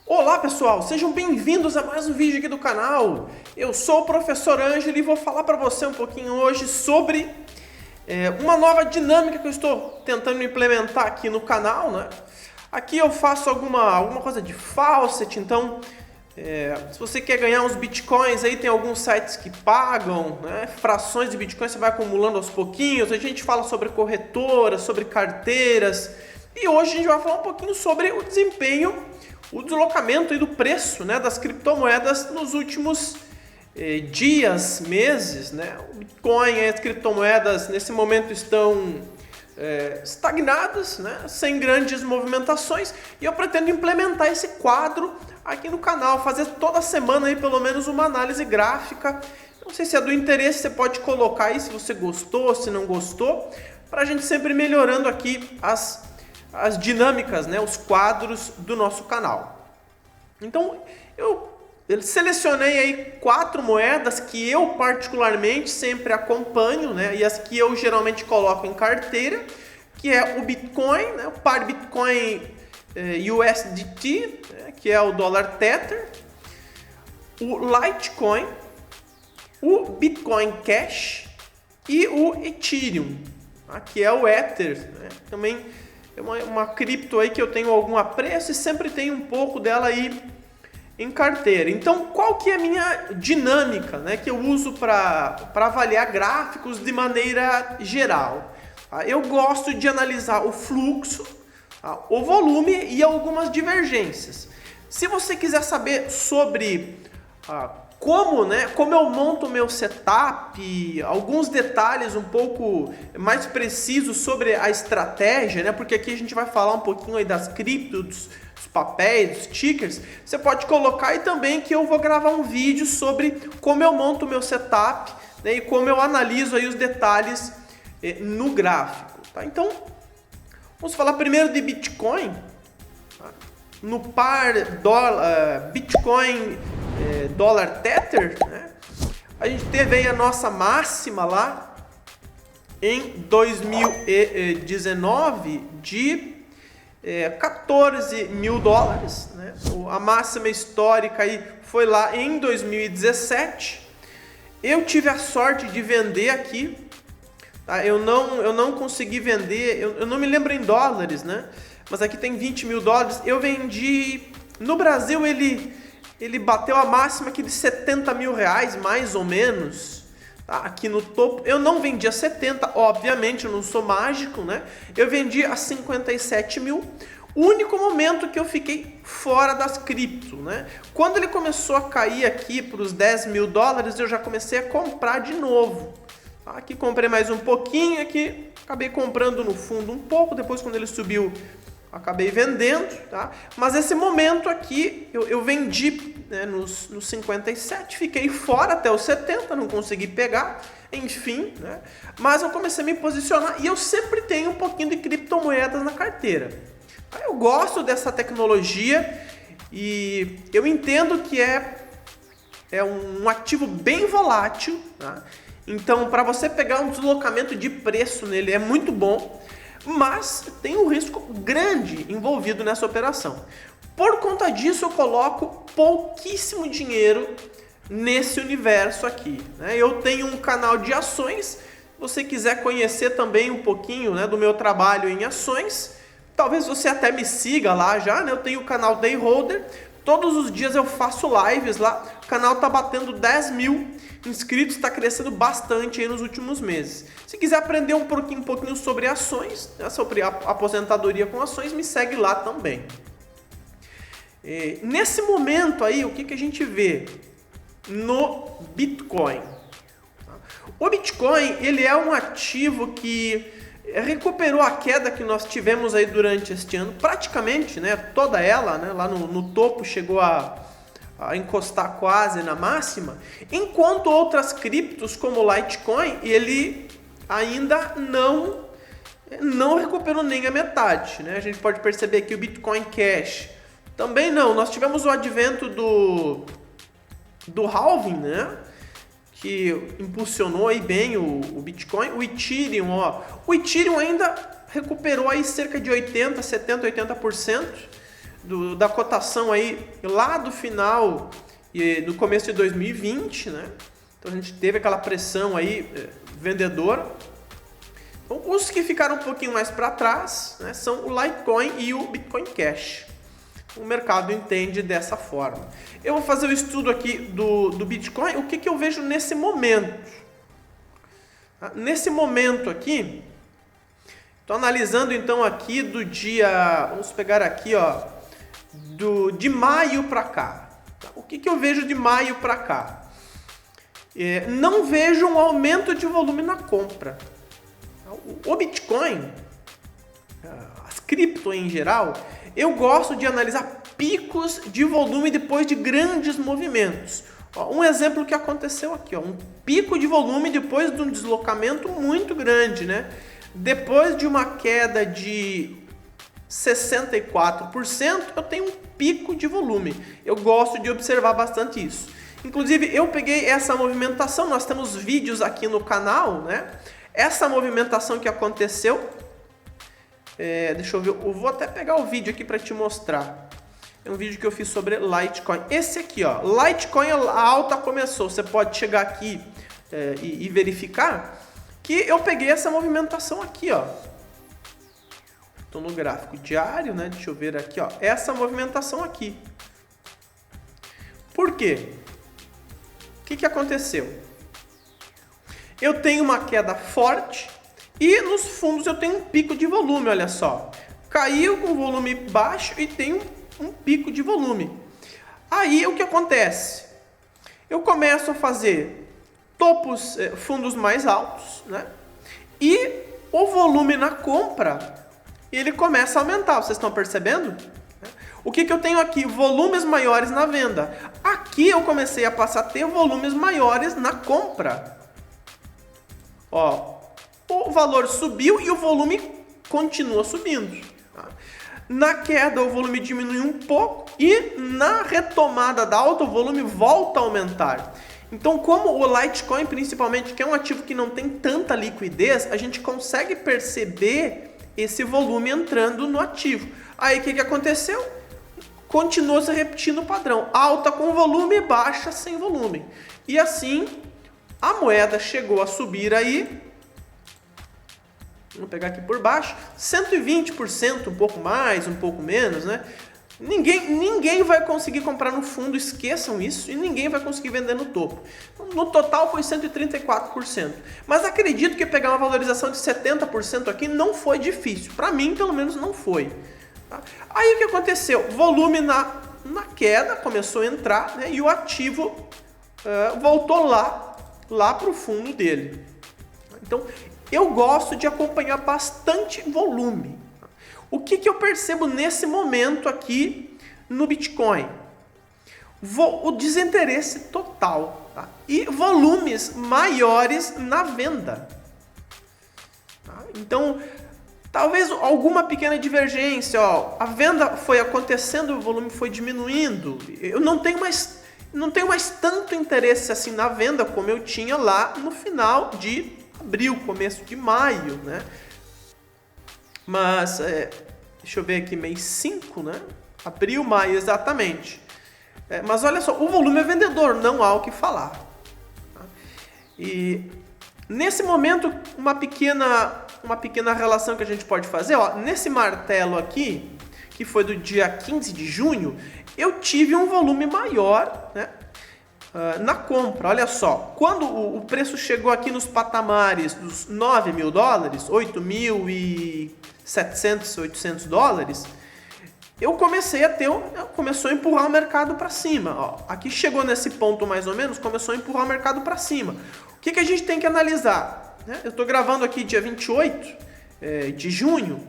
Olá pessoal, sejam bem-vindos a mais um vídeo aqui do canal. Eu sou o professor Ângelo e vou falar para você um pouquinho hoje sobre uma nova dinâmica que eu estou tentando implementar aqui no canal, né? Aqui eu faço alguma coisa de faucet, então se você quer ganhar uns bitcoins, aí tem alguns sites que pagam, né? Frações de bitcoins você vai acumulando aos pouquinhos. A gente fala sobre corretoras, sobre carteiras e hoje a gente vai falar um pouquinho sobre o desempenho, o deslocamento aí do preço, né, das criptomoedas nos últimos dias, meses, né? O Bitcoin e as criptomoedas nesse momento estão estagnadas, né, sem grandes movimentações, e eu pretendo implementar esse quadro aqui no canal, fazer toda semana aí pelo menos uma análise gráfica. Não sei se é do interesse, você pode colocar aí se você gostou, se não gostou, para a gente sempre melhorando aqui as dinâmicas, né, os quadros do nosso canal. Então eu selecionei aí 4 moedas que eu particularmente sempre acompanho, né, e as que eu geralmente coloco em carteira, que é o Bitcoin, né, o par Bitcoin USDT, né, que é o dólar Tether, o Litecoin, o Bitcoin Cash e o Ethereum, que é o Ether, né, também é uma cripto aí que eu tenho algum apreço e sempre tenho um pouco dela aí em carteira. Então, qual que é a minha dinâmica, né, que eu uso para avaliar gráficos de maneira geral? Eu gosto de analisar o fluxo, o volume e algumas divergências. Se você quiser saber sobre como eu monto o meu setup, alguns detalhes um pouco mais precisos sobre a estratégia, né? Porque aqui a gente vai falar um pouquinho aí das criptos, dos papéis, dos tickers. Você pode colocar aí também que eu vou gravar um vídeo sobre como eu monto o meu setup, né? E como eu analiso aí os detalhes no gráfico, tá? Então, vamos falar primeiro de Bitcoin. No par Bitcoin dólar Tether, né? A gente teve aí a nossa máxima lá em 2019 de 14 mil dólares, né? A máxima histórica aí foi lá em 2017. Eu tive a sorte de vender aqui, tá? Eu não consegui vender, eu não me lembro em dólares, né? Mas aqui tem 20 mil dólares. Eu vendi no Brasil, ele bateu a máxima aqui de 70 mil reais, mais ou menos, tá? Aqui no topo. Eu não vendi a 70, obviamente, eu não sou mágico, né? Eu vendi a 57 mil. O único momento que eu fiquei fora das cripto, né? Quando ele começou a cair aqui para os 10 mil dólares, eu já comecei a comprar de novo. Aqui comprei mais um pouquinho, aqui acabei comprando no fundo um pouco, depois quando ele subiu, acabei vendendo, tá? Mas esse momento aqui eu vendi, né, nos 57, fiquei fora até os 70, não consegui pegar, enfim, né? Mas eu comecei a me posicionar e eu sempre tenho um pouquinho de criptomoedas na carteira. Eu gosto dessa tecnologia e eu entendo que é um ativo bem volátil, tá? Então, para você pegar um deslocamento de preço nele é muito bom, mas tem um risco grande envolvido nessa operação. Por conta disso, eu coloco pouquíssimo dinheiro nesse universo aqui, né? Eu tenho um canal de ações. Se você quiser conhecer também um pouquinho, né, do meu trabalho em ações, talvez você até me siga lá já, né? Eu tenho o canal Dayholder. Todos os dias eu faço lives lá. O canal está batendo 10 mil inscritos, está crescendo bastante aí nos últimos meses. Se quiser aprender um pouquinho sobre ações, né, sobre a aposentadoria com ações, me segue lá também. Nesse momento aí, o que a gente vê no Bitcoin? O Bitcoin, ele é um ativo que recuperou a queda que nós tivemos aí durante este ano, praticamente, né, toda ela, né, lá no topo chegou a encostar quase na máxima, enquanto outras criptos como o Litecoin, ele ainda não recuperou nem a metade, né? A gente pode perceber que o Bitcoin Cash também não. Nós tivemos o advento do halving, né, que impulsionou aí bem o Bitcoin. O Ethereum, o Ethereum ainda recuperou aí cerca de 80%, 70%, 80% da cotação aí lá do final e do começo de 2020, né? Então a gente teve aquela pressão aí vendedora. Então, os que ficaram um pouquinho mais para trás, né, são o Litecoin e o Bitcoin Cash. O mercado entende dessa forma. Eu vou fazer o estudo aqui do Bitcoin. O que eu vejo nesse momento? Nesse momento aqui, estou analisando então aqui do dia, vamos pegar aqui, ó, de maio para cá. O que eu vejo de maio para cá? Não vejo um aumento de volume na compra. O Bitcoin, as cripto em geral, eu gosto de analisar picos de volume depois de grandes movimentos. Um exemplo que aconteceu aqui, ó, um pico de volume depois de um deslocamento muito grande, né? Depois de uma queda de 64%, eu tenho um pico de volume. Eu gosto de observar bastante isso. Inclusive, eu peguei essa movimentação, nós temos vídeos aqui no canal, né? Essa movimentação que aconteceu, deixa eu ver, eu vou até pegar o vídeo aqui para te mostrar. É um vídeo que eu fiz sobre Litecoin. Esse aqui, ó, Litecoin, a alta começou. Você pode chegar aqui e verificar que eu peguei essa movimentação aqui, ó. Estou no gráfico diário, né? Deixa eu ver aqui, ó, essa movimentação aqui. Por quê? O que aconteceu? Eu tenho uma queda forte e nos fundos eu tenho um pico de volume, olha só. Caiu com volume baixo e tem um pico de volume. Aí o que acontece? Eu começo a fazer topos, fundos mais altos, né? E o volume na compra, ele começa a aumentar, vocês estão percebendo? O que eu tenho aqui? Volumes maiores na venda. Aqui eu comecei a passar a ter volumes maiores na compra. Ó, o valor subiu e o volume continua subindo. Tá? Na queda o volume diminui um pouco e na retomada da alta o volume volta a aumentar. Então, como o Litecoin principalmente, que é um ativo que não tem tanta liquidez, a gente consegue perceber esse volume entrando no ativo. Aí o que aconteceu? Continuou se repetindo o padrão. Alta com volume, baixa sem volume. E assim a moeda chegou a subir aí, vamos pegar aqui por baixo, 120%, um pouco mais, um pouco menos, né? Ninguém vai conseguir comprar no fundo, esqueçam isso, e ninguém vai conseguir vender no topo. No total foi 134%. Mas acredito que pegar uma valorização de 70% aqui não foi difícil. Para mim, pelo menos, não foi. Tá? Aí o que aconteceu? Volume na queda começou a entrar, né? E o ativo voltou lá para o fundo dele. Então, eu gosto de acompanhar bastante volume. O que eu percebo nesse momento aqui no Bitcoin? O desinteresse total, tá? E volumes maiores na venda. Tá? Então, talvez alguma pequena divergência, ó, a venda foi acontecendo, o volume foi diminuindo. Eu não tenho mais tanto interesse assim na venda como eu tinha lá no final de abril, começo de maio, né? Mas, deixa eu ver aqui, mês 5, né? Abril, maio, exatamente. Mas olha só, o volume é vendedor, não há o que falar. Tá? E nesse momento, uma pequena relação que a gente pode fazer, ó, nesse martelo aqui, que foi do dia 15 de junho, eu tive um volume maior, né, na compra. Olha só, quando o preço chegou aqui nos patamares dos $9 mil, 8.700, 800 dólares, começou a empurrar o mercado para cima. Ó, aqui chegou nesse ponto mais ou menos, começou a empurrar o mercado para cima. O que a gente tem que analisar? Eu estou gravando aqui dia 28 de junho.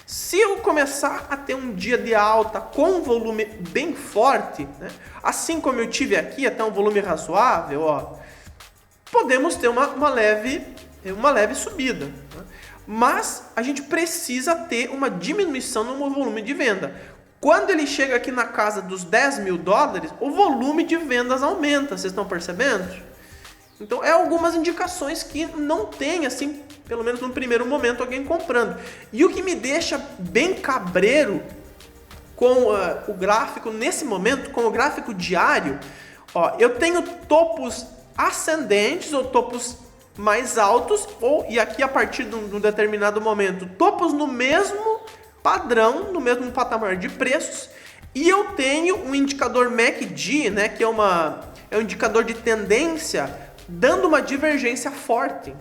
Se eu começar a ter um dia de alta com um volume bem forte, né, assim como eu tive aqui, até um volume razoável, ó, podemos ter uma leve subida. Né? Mas a gente precisa ter uma diminuição no volume de venda. Quando ele chega aqui na casa dos $10 mil, o volume de vendas aumenta, vocês estão percebendo? Então, algumas indicações que não tem, assim, pelo menos no primeiro momento, alguém comprando. E o que me deixa bem cabreiro com o gráfico, nesse momento, com o gráfico diário, ó, eu tenho topos ascendentes ou topos mais altos, e aqui a partir de um determinado momento, topos no mesmo padrão, no mesmo patamar de preços, e eu tenho um indicador MACD, né, que é um indicador de tendência, dando uma divergência forte.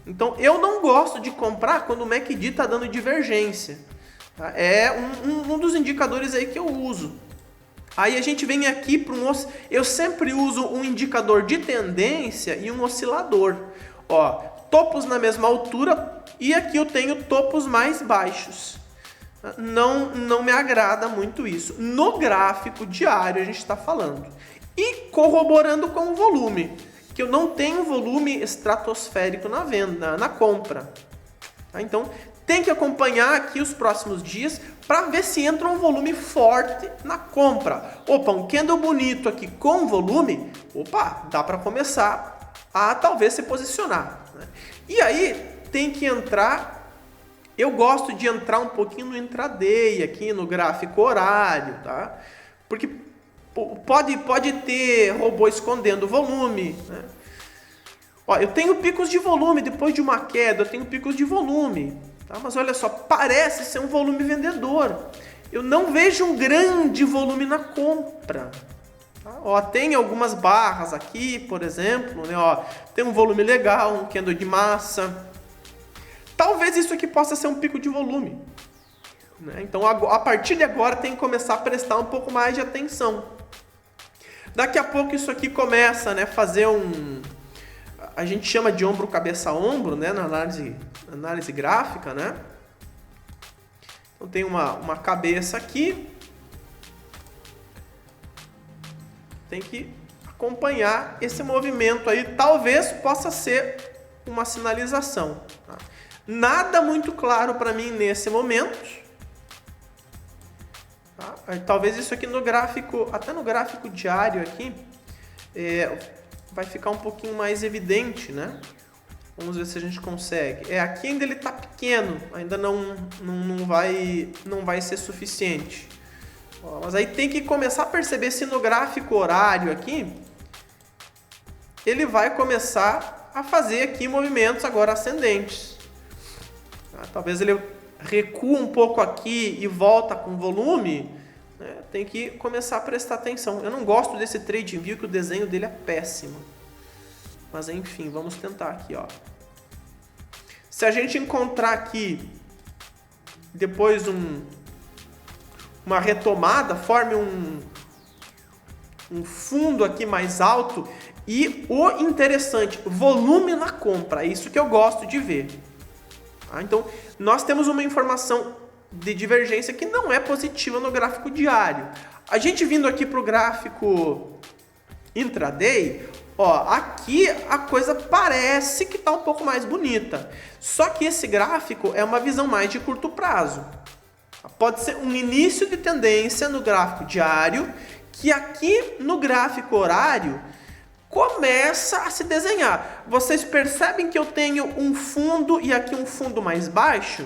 Então eu não gosto de comprar quando o MACD está dando divergência. É um dos indicadores aí que eu uso. Aí a gente vem aqui para eu sempre uso um indicador de tendência e um oscilador. Ó, topos na mesma altura e aqui eu tenho topos mais baixos. Não me agrada muito isso. No gráfico diário a gente está falando. E corroborando com o volume, que eu não tenho volume estratosférico na venda, na compra. Tá? Então tem que acompanhar aqui os próximos dias para ver se entra um volume forte na compra. Opa, um candle bonito aqui com volume, dá para começar a talvez se posicionar. Né? E aí tem que entrar, eu gosto de entrar um pouquinho no intraday aqui no gráfico horário, tá? Porque pode ter robô escondendo volume, né? Ó, eu tenho picos de volume, depois de uma queda eu tenho picos de volume. Tá? Mas olha só, parece ser um volume vendedor. Eu não vejo um grande volume na compra. Tá? Ó, tem algumas barras aqui, por exemplo, né? Ó, tem um volume legal, um candle de massa. Talvez isso aqui possa ser um pico de volume. Né? Então, a partir de agora, tem que começar a prestar um pouco mais de atenção. Daqui a pouco isso aqui começa, né, fazer a gente chama de ombro, cabeça, ombro, né, na análise gráfica, né? Então tem uma cabeça aqui. Tem que acompanhar esse movimento aí. Talvez possa ser uma sinalização. Tá? Nada muito claro para mim nesse momento. Tá? Talvez isso aqui no gráfico, até no gráfico diário aqui, vai ficar um pouquinho mais evidente, né? Vamos ver se a gente consegue. Aqui ainda ele está pequeno, ainda não vai ser suficiente. Ó, mas aí tem que começar a perceber se no gráfico horário aqui, ele vai começar a fazer aqui movimentos agora ascendentes. Tá? Talvez ele recua um pouco aqui e volta com volume, né? Tem que começar a prestar atenção. Eu não gosto desse TradingView, que o desenho dele é péssimo. Mas enfim, vamos tentar aqui, ó. Se a gente encontrar aqui depois uma retomada, forme um fundo aqui mais alto e o interessante, volume na compra, é isso que eu gosto de ver. Tá? Então, nós temos uma informação de divergência que não é positiva no gráfico diário. A gente vindo aqui para o gráfico intraday, ó, aqui a coisa parece que está um pouco mais bonita. Só que esse gráfico é uma visão mais de curto prazo. Pode ser um início de tendência no gráfico diário, que aqui no gráfico horário começa a se desenhar. Vocês percebem que eu tenho um fundo e aqui um fundo mais baixo?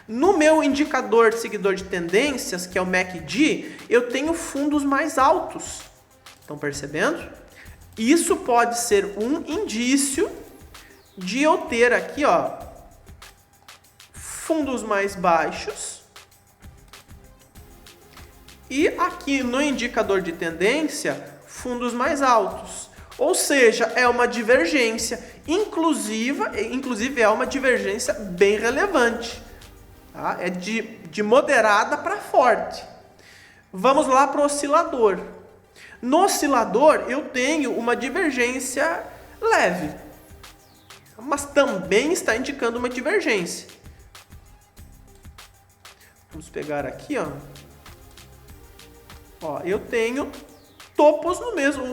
No meu indicador de seguidor de tendências, que é o MACD, eu tenho fundos mais altos. Estão percebendo? Isso pode ser um indício de eu ter aqui, ó, fundos mais baixos. E aqui no indicador de tendência, fundos mais altos. Ou seja, é uma divergência, inclusive é uma divergência bem relevante. Tá? É de moderada para forte. Vamos lá para o oscilador. No oscilador, eu tenho uma divergência leve, mas também está indicando uma divergência. Vamos pegar aqui, ó. Ó, eu tenho topos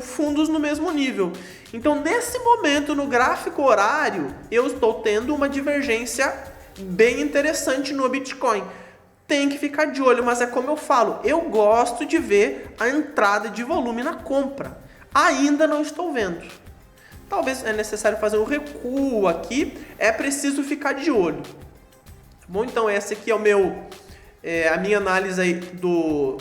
fundos no mesmo nível. Então, nesse momento, no gráfico horário, eu estou tendo uma divergência bem interessante no Bitcoin. Tem que ficar de olho, mas é como eu falo, eu gosto de ver a entrada de volume na compra. Ainda não estou vendo. Talvez é necessário fazer um recuo aqui, é preciso ficar de olho. Bom, então esse aqui é o meu a minha análise aí do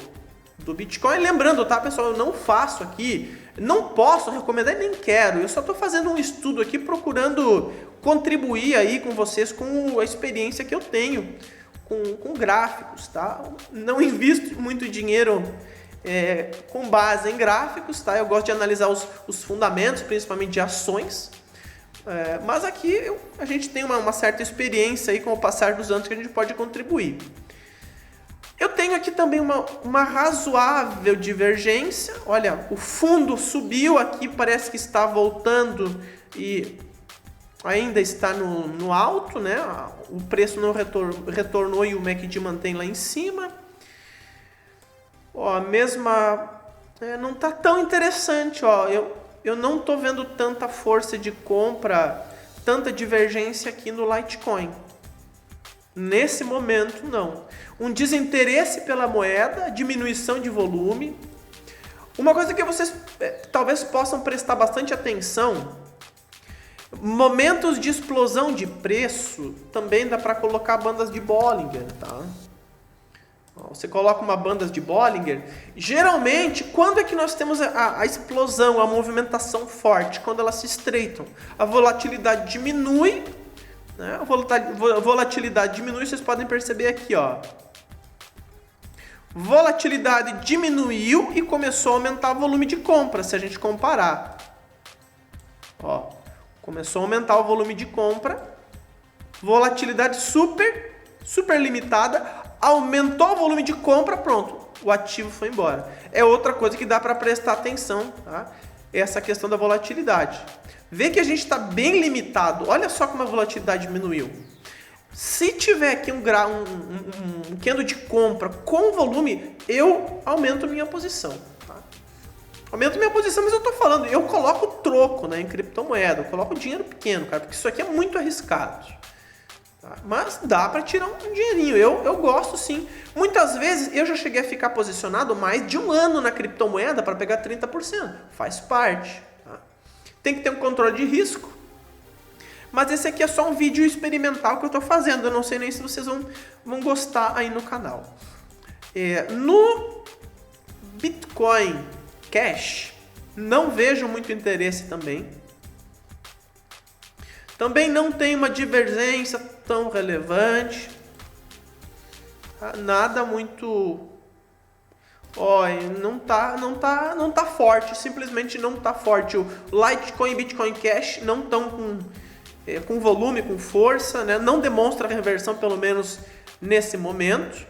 Bitcoin. Lembrando, tá, pessoal, eu não faço aqui, não posso recomendar e nem quero. Eu só estou fazendo um estudo aqui, procurando contribuir aí com vocês com a experiência que eu tenho com gráficos, tá? Não invisto muito dinheiro com base em gráficos, tá? Eu gosto de analisar os fundamentos, principalmente de ações. Mas aqui a gente tem uma certa experiência aí com o passar dos anos que a gente pode contribuir. Eu tenho aqui também uma razoável divergência. Olha, o fundo subiu aqui, parece que está voltando e ainda está no alto, né? O preço não retornou e o MACD mantém lá em cima. Ó, a mesma... não está tão interessante, ó. Eu não estou vendo tanta força de compra, tanta divergência aqui no Litecoin. Nesse momento, não. Um desinteresse pela moeda, diminuição de volume. Uma coisa que vocês talvez possam prestar bastante atenção, momentos de explosão de preço, também dá para colocar bandas de Bollinger, tá? Você coloca uma banda de Bollinger, geralmente, quando é que nós temos a explosão, a movimentação forte? Quando elas se estreitam. A volatilidade diminui, né? A volatilidade diminui, vocês podem perceber aqui, ó. Volatilidade diminuiu e começou a aumentar o volume de compra, se a gente comparar. Ó, começou a aumentar o volume de compra, volatilidade super limitada, aumentou o volume de compra, pronto, o ativo foi embora. É outra coisa que dá para prestar atenção, tá? Essa questão da volatilidade. Vê que a gente está bem limitado, olha só como a volatilidade diminuiu. Se tiver aqui um candle de compra com volume, eu aumento minha posição. Tá? Aumento minha posição, mas eu estou falando, eu coloco troco, né, em criptomoeda, eu coloco dinheiro pequeno, cara, porque isso aqui é muito arriscado. Tá? Mas dá para tirar um dinheirinho, eu gosto sim. Muitas vezes eu já cheguei a ficar posicionado mais de um ano na criptomoeda para pegar 30%, faz parte. Tá? Tem que ter um controle de risco. Mas esse aqui é só um vídeo experimental que eu estou fazendo. Eu não sei nem se vocês vão gostar aí no canal. No Bitcoin Cash, não vejo muito interesse também. Também não tem uma divergência tão relevante. Nada muito... não tá forte. Simplesmente não tá forte. O Litecoin e Bitcoin Cash não estão com volume, com força, né? Não demonstra reversão, pelo menos nesse momento.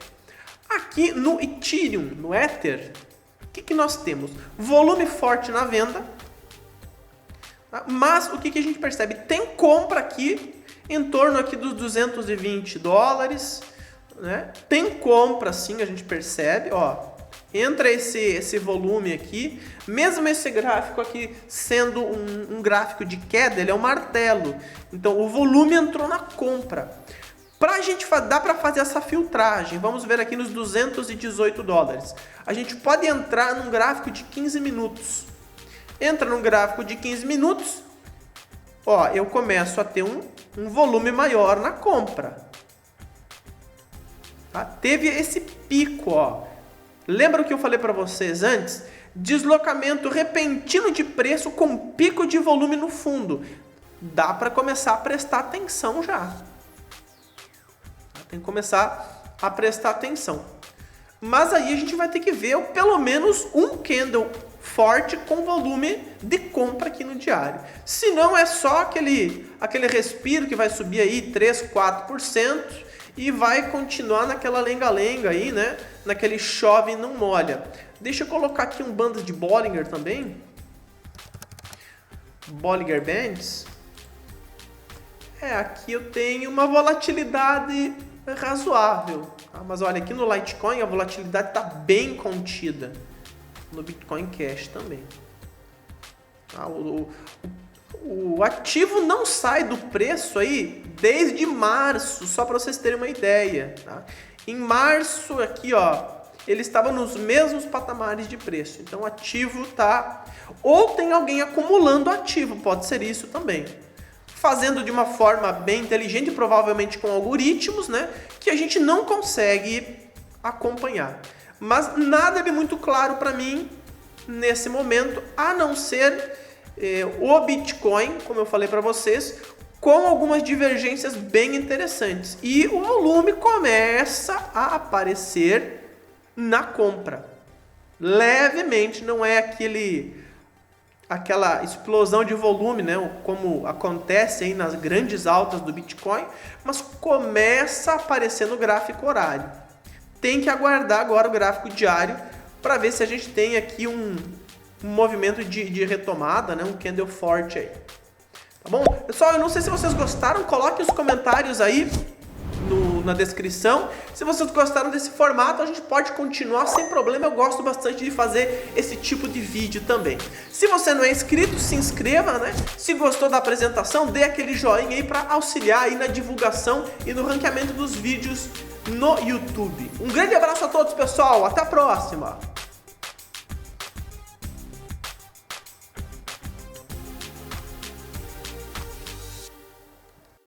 Aqui no Ethereum, no Ether, o que nós temos? Volume forte na venda, tá? Mas o que a gente percebe? Tem compra aqui em torno aqui dos $220, né? Tem compra sim, a gente percebe, ó. Entra esse volume aqui, mesmo esse gráfico aqui sendo um gráfico de queda, ele é um martelo. Então o volume entrou na compra. Pra gente dá para fazer essa filtragem, vamos ver aqui nos $218. A gente pode entrar num gráfico de 15 minutos. Entra num gráfico de 15 minutos, ó, eu começo a ter um volume maior na compra. Tá? Teve esse pico, ó. Lembra o que eu falei para vocês antes? Deslocamento repentino de preço com pico de volume no fundo. Dá para começar a prestar atenção já. Tem que começar a prestar atenção. Mas aí a gente vai ter que ver pelo menos um candle forte com volume de compra aqui no diário. Se não, é só aquele respiro que vai subir aí 3, 4%. E vai continuar naquela lenga-lenga aí, né? Naquele chove e não molha. Deixa eu colocar aqui um bando de Bollinger também. Bollinger Bands. Aqui eu tenho uma volatilidade razoável. Tá? Mas olha, aqui no Litecoin a volatilidade está bem contida. No Bitcoin Cash também. Tá? O ativo não sai do preço aí desde março, só para vocês terem uma ideia. Tá? Em março aqui, ó, ele estava nos mesmos patamares de preço. Então o ativo tá... Ou tem alguém acumulando ativo, pode ser isso também. Fazendo de uma forma bem inteligente, provavelmente com algoritmos, né? Que a gente não consegue acompanhar. Mas nada de muito claro para mim nesse momento, a não ser o Bitcoin, como eu falei para vocês, com algumas divergências bem interessantes. E o volume começa a aparecer na compra. Levemente, não é aquela explosão de volume, né, como acontece aí nas grandes altas do Bitcoin, mas começa a aparecer no gráfico horário. Tem que aguardar agora o gráfico diário para ver se a gente tem aqui um movimento de retomada, né, um candle forte aí. Tá bom? Pessoal, eu não sei se vocês gostaram, coloquem os comentários aí na descrição. Se vocês gostaram desse formato, a gente pode continuar sem problema. Eu gosto bastante de fazer esse tipo de vídeo também. Se você não é inscrito, se inscreva, né? Se gostou da apresentação, dê aquele joinha aí para auxiliar aí na divulgação e no ranqueamento dos vídeos no YouTube. Um grande abraço a todos, pessoal. Até a próxima!